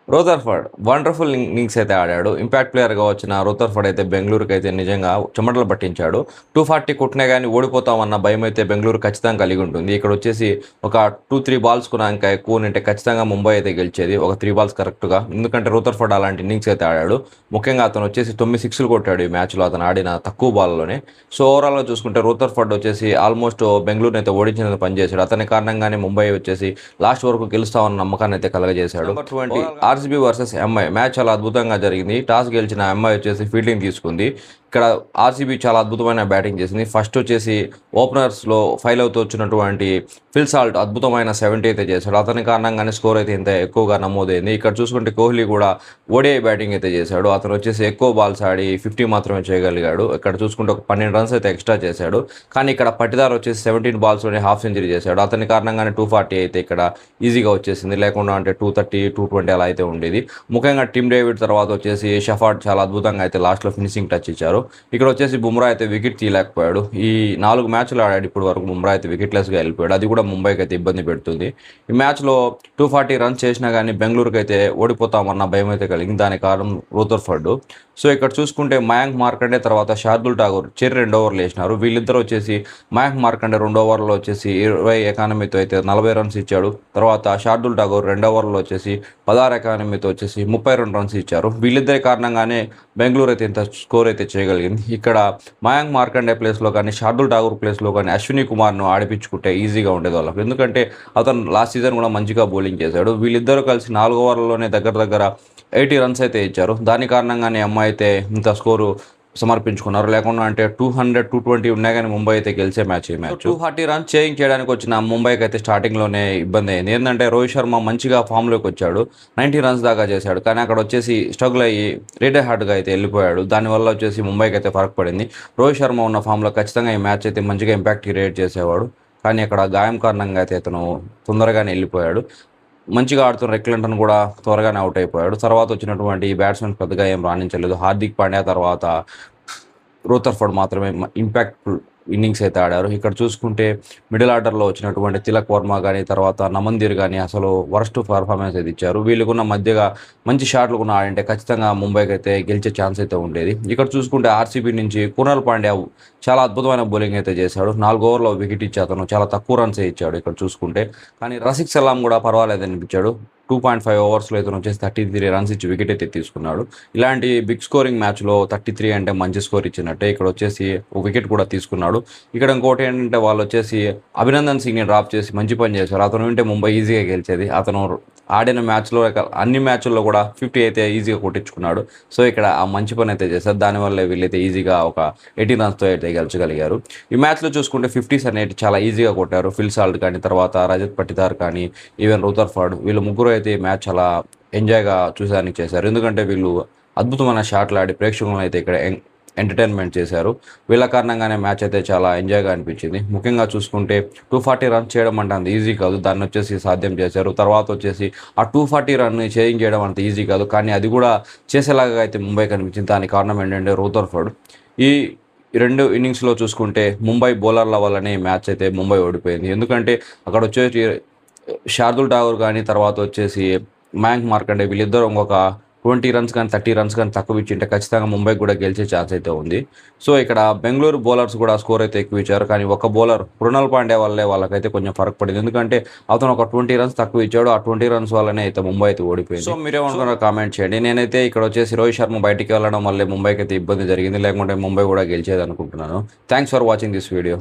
Rutherford wonderful innings అయితే ఆడాడు. Impact ప్లేయర్‌గా వచ్చిన రూథర్‌ఫర్డ్ అయితే బెంగుళూరుకైతే నిజంగా చెమటలు పట్టించాడు. 240 కొట్టినా గాని ఓడిపోతామన్న భయమైతే బెంగుళూరు ఖచ్చితంగా కలిగి ఉంటుంది. ఇక్కడొచ్చేసి ఒక 2, 3 బాల్స్ కూడా ఇంకా ఎక్కువ ఉండింటే ఖచ్చితంగా ముంబై అయితే గెలిచేది. ఒక 3 బాల్స్ కరెక్ట్‌గా. ఎందుకంటే రూథర్‌ఫర్డ్ అలాంటి ఇన్నింగ్స్ అయితే ఆడాడు. ముఖ్యంగా అతను వచ్చేసి 9 సిక్స్‌లు కొట్టాడు ఈ మ్యాచ్‌లో అతను ఆడిన తక్కువ బాల్‌లోనే. సో, ఓవరాల్‌గా చూసుకుంటే రూథర్‌ఫర్డ్ వచ్చేసి ఆల్మోస్ట్ బెంగుళూరుని అయితే ఓడించినందుకు పనిచేశాడు. అతని కారణంగానే ముంబై వచ్చేసి లాస్ట్ వరకు గెలుస్తామన్న నమ్మకాన్ని అయితే కలగజేశాడు. Number 20 RCB versus MI match చాలా అద్భుతంగా జరిగింది. టాస్ గెలిచిన ఎంఐ వచ్చేసి ఫీల్డింగ్ తీసుకుంది. ఇక్కడ ఆర్సీబీ చాలా అద్భుతమైన బ్యాటింగ్ చేసింది. ఫస్ట్ వచ్చేసి ఓపెనర్స్‌లో ఫెయిల్ అవుతూ వచ్చినటువంటి ఫిల్ సాల్ట్ అద్భుతమైన 70 అయితే చేశాడు. అతని కారణంగానే స్కోర్ అయితే ఇంత ఎక్కువగా నమోదైంది. ఇక్కడ చూసుకుంటే కోహ్లీ కూడా ఓడిఐ బ్యాటింగ్ అయితే చేశాడు. అతను వచ్చేసి ఎక్కువ బాల్స్ ఆడి 50 మాత్రమే చేయగలిగాడు. ఇక్కడ చూసుకుంటే ఒక 12 రన్స్ అయితే ఎక్స్ట్రా చేశాడు. కానీ ఇక్కడ పట్టిదార్ వచ్చేసి 17 బాల్స్‌లోనే హాఫ్ సెంచరీ చేశాడు. అతని కారణంగానే 240 అయితే ఇక్కడ ఈజీగా వచ్చేసింది. లేకుండా అంటే 230, 220 అలా అయితే ఉండేది. ముఖ్యంగా టిమ్ డేవిడ్ తర్వాత వచ్చేసి షఫాట్ చాలా అద్భుతంగా అయితే లాస్ట్‌లో ఫినిషింగ్ టచ్ ఇచ్చారు. ఇక్కడ వచ్చేసి బుమ్రా అయితే వికెట్ తీయలేకపోయాడు. ఈ 4 మ్యాచ్లు ఆడాడు ఇప్పటి వరకు బుమ్రా అయితే వికెట్లెస్‌గా వెళ్ళిపోయాడు. అది కూడా ముంబైకి అయితే ఇబ్బంది పెడుతుంది. ఈ మ్యాచ్‌లో 240 రన్స్ చేసినా కానీ బెంగళూరుకి అయితే ఓడిపోతామన్న భయం అయితే కలిగింది. దానికి కారణం రూథర్‌ఫర్డ్. సో, ఇక్కడ చూసుకుంటే మయాంక్ మార్కండే తర్వాత శార్దుల్ ఠాగూర్ చెరి 2 ఓవర్లు వేసినారు. వీళ్ళిద్దరూ వచ్చేసి మయాంక్ మార్కండే 2 ఓవర్లలో వచ్చేసి 20 ఎకానమీతో అయితే 40 రన్స్ ఇచ్చాడు. తర్వాత శార్దుల్ ఠాగూర్ 2 ఓవర్లలో వచ్చేసి 16 ఎకానమీతో వచ్చేసి 32 రన్స్ ఇచ్చారు. వీళ్ళిద్దరి కారణంగానే బెంగళూరు అయితే ఇంత స్కోర్ అయితే చేయగలిగింది. ఇక్కడ మయాంక్ మార్కండే ప్లేస్‌లో కానీ, శార్దుల్ ఠాగూర్ ప్లేస్‌లో కానీ అశ్విని కుమార్‌ను ఆడిపించుకుంటే ఈజీగా ఉండేది వాళ్ళకి. ఎందుకంటే అతను లాస్ట్ సీజన్ కూడా మంచిగా బౌలింగ్ చేశాడు. వీళ్ళిద్దరూ కలిసి 4 ఓవర్లలోనే దగ్గర దగ్గర 80 రన్స్ అయితే ఇచ్చారు. దాని కారణంగానే ఎంఐ అయితే ఇంత స్కోరు సమర్పించుకున్నారు. లేకుండా అంటే 200, 220 ఉన్నా గానీ ముంబై అయితే గెలిచే మ్యాచ్ ఈ మ్యాచ్. 240 రన్స్ చేయడానికి వచ్చిన ముంబైకి అయితే స్టార్టింగ్‌లోనే ఇబ్బంది అయింది. ఏందంటే రోహిత్ శర్మ మంచిగా ఫామ్‌లోకి వచ్చాడు. 90 రన్స్ దాకా చేశాడు. కానీ అక్కడ వచ్చేసి స్ట్రగుల్ అయ్యి రెడ్ హార్డ్‌గా అయితే వెళ్ళిపోయాడు. దానివల్ల వచ్చేసి ముంబైకి అయితే ఫరక్ పడింది. రోహిత్ శర్మ ఉన్న ఫామ్‌లో ఖచ్చితంగా ఈ మ్యాచ్ అయితే మంచిగా ఇంపాక్ట్ క్రియేట్ చేసేవాడు. కానీ అక్కడ గాయం కారణంగా అయితే అతను తొందరగానే వెళ్ళిపోయాడు. మంచిగా ఆడుతున్న రెక్లెంటన్ కూడా త్వరగానే ఔట్ అయిపోయాడు. తర్వాత వచ్చినటువంటి బ్యాట్స్‌మెన్ పెద్దగా ఏం రాణించలేదు. హార్దిక్ పాండ్యా తర్వాత రూథర్‌ఫర్డ్ మాత్రమే ఇంపాక్ట్‌ఫుల్ ఇన్నింగ్స్ అయితే ఆడారు. ఇక్కడ చూసుకుంటే మిడిల్ ఆర్డర్‌లో వచ్చినటువంటి తిలక్ వర్మ గాని, తర్వాత నమందీర్ గాని అసలు వరస్ట్ పెర్ఫార్మెన్స్ అయితే ఇచ్చారు. వీళ్ళకున్న మధ్యగా మంచి షాట్లు కూడా ఆడింటే ఖచ్చితంగా ముంబైకి అయితే గెలిచే ఛాన్స్ అయితే ఉండేది. ఇక్కడ చూసుకుంటే ఆర్సీబీ నుంచి కునాల్ పాండ్యా చాలా అద్భుతమైన బౌలింగ్ అయితే చేశాడు. 4 ఓవర్‌లో వికెట్ ఇచ్చి అతను చాలా తక్కువ రన్సే ఇచ్చాడు ఇక్కడ చూసుకుంటే. కానీ రసిక్ సలాం కూడా పర్వాలేదనిపించాడు. 2.5 ఓవర్స్‌లో ఇతను వచ్చేసి 33 రన్స్ ఇచ్చి వికెట్ అయితే తీసుకున్నాడు. ఇలాంటి బిగ్ స్కోరింగ్ మ్యాచ్‌లో 33 అంటే మంచి స్కోర్ ఇచ్చినట్టే. ఇక్కడ వచ్చేసి ఒక వికెట్ కూడా తీసుకున్నాడు. ఇక్కడ ఇంకోటి ఏంటంటే వాళ్ళు వచ్చేసి అభినందన్ సింగ్‌ని డ్రాప్ చేసి మంచి పని చేశారు. అతను ఉంటే ముంబై ఈజీగా గెలిచేది. అతను ఆడిన మ్యాచ్‌లో అన్ని మ్యాచ్‌ల్లో కూడా 50 అయితే ఈజీగా కొట్టించుకున్నాడు. సో, ఇక్కడ ఆ మంచి పని అయితే చేశారు. దానివల్లే వీళ్ళైతే ఈజీగా ఒక 18 రన్స్‌తో అయితే గెలచగలిగారు. ఈ మ్యాచ్‌లో చూసుకుంటే 50s అనేవి చాలా ఈజీగా కొట్టారు. ఫిల్ సాల్ట్ కానీ, తర్వాత రజత్ పటిదార్ కానీ, ఈవెన్ రూథర్‌ఫర్డ్ వీళ్ళు ముగ్గురు అయితే ఈ మ్యాచ్ చాలా ఎంజాయ్‌గా చూసేదానికి చేశారు. ఎందుకంటే వీళ్ళు అద్భుతమైన షాట్లు ఆడి ప్రేక్షకులను అయితే ఇక్కడ ఎంటర్‌టైన్‌మెంట్ చేశారు. వీళ్ళ కారణంగానే మ్యాచ్ అయితే చాలా ఎంజాయ్‌గా అనిపించింది. ముఖ్యంగా చూసుకుంటే 240 రన్స్ చేయడం అంటే అంత ఈజీ కాదు. దాన్ని వచ్చేసి సాధ్యం చేశారు. తర్వాత వచ్చేసి ఆ 240 రన్‌ని చేయడం అంత ఈజీ కాదు. కానీ అది కూడా చేసేలాగా అయితే ముంబై కనిపించింది. దానికి కారణం ఏంటంటే రూథర్‌ఫర్డ్. ఈ 2 ఇన్నింగ్స్‌లో చూసుకుంటే ముంబై బౌలర్ల వల్లనే ఈ మ్యాచ్ అయితే ముంబై ఓడిపోయింది. ఎందుకంటే అక్కడ వచ్చేసి శార్దుల్ ఠాగూర్ కానీ, తర్వాత వచ్చేసి మయాంక్ మార్కండే వీళ్ళిద్దరూ ఇంకొక 20 రన్స్ కానీ, 30 రన్స్ కానీ తక్కువ ఇచ్చింటే ఖచ్చితంగా ముంబైకి కూడా గెలిచే ఛాన్స్ అయితే ఉంది. సో, ఇక్కడ బెంగుళూరు బౌలర్స్ కూడా స్కోర్ అయితే ఎక్కువ ఇచ్చారు. కానీ ఒక బౌలర్ కృణాల్ పాండ్యా వల్లే వాళ్ళకైతే కొంచెం ఫరక్ పడింది. ఎందుకంటే అతను ఒక 20 రన్స్ తక్కువ ఇచ్చాడు. ఆ 20 రన్స్ వల్లనే అయితే ముంబై అయితే ఓడిపోయింది. సో, మీరేమనుకున్నారో కామెంట్ చేయండి. నేనైతే ఇక్కడ వచ్చేసి రోహిత్ శర్మ బయటికి వెళ్ళడం వల్లే ముంబైకి అయితే ఇబ్బంది జరిగింది. లేకుంటే ముంబై కూడా గెలిచేది అనుకుంటున్నాను. Thanks for watching this video.